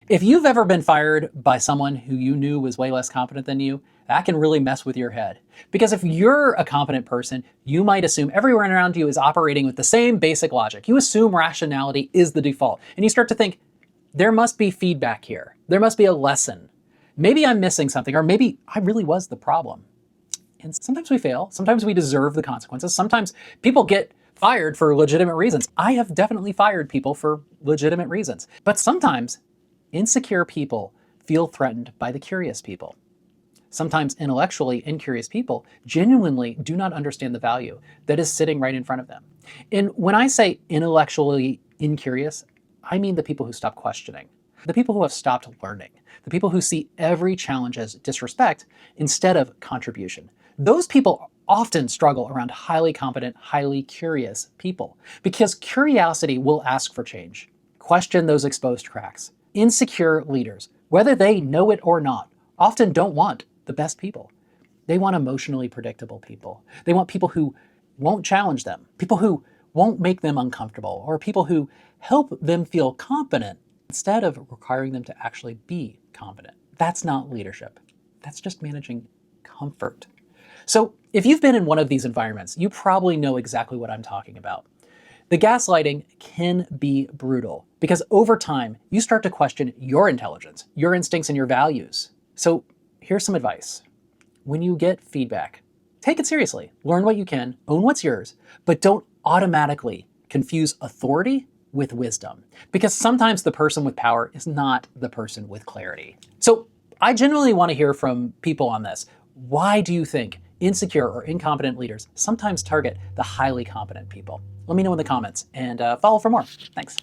If you've ever been fired by someone who you knew was way less competent than you, that can really mess with your head. Because if you're a competent person, you might assume everyone around you is operating with the same basic logic. You assume rationality is the default. And you start to think, there must be feedback here. There must be a lesson. Maybe I'm missing something, or maybe I really was the problem. And sometimes we fail. Sometimes we deserve the consequences. Sometimes people get fired for legitimate reasons. I have definitely fired people for legitimate reasons. But sometimes insecure people feel threatened by the curious people. Sometimes intellectually incurious people genuinely do not understand the value that is sitting right in front of them. And when I say intellectually incurious, I mean the people who stop questioning, the people who have stopped learning, the people who see every challenge as disrespect instead of contribution. Those people often struggle around highly competent, highly curious people because curiosity will ask for change. Question those exposed cracks. Insecure leaders, whether they know it or not, often don't want the best people. They want emotionally predictable people. They want people who won't challenge them, people who won't make them uncomfortable, or people who help them feel competent instead of requiring them to actually be competent. That's not leadership. That's just managing comfort. So if you've been in one of these environments, you probably know exactly what I'm talking about. The gaslighting can be brutal because over time, you start to question your intelligence, your instincts, and your values. So here's some advice. When you get feedback, take it seriously. Learn what you can, own what's yours, but don't automatically confuse authority with wisdom, because sometimes the person with power is not the person with clarity. So I genuinely want to hear from people on this. Why do you think insecure or incompetent leaders sometimes target the highly competent people? Let me know in the comments and follow for more. Thanks.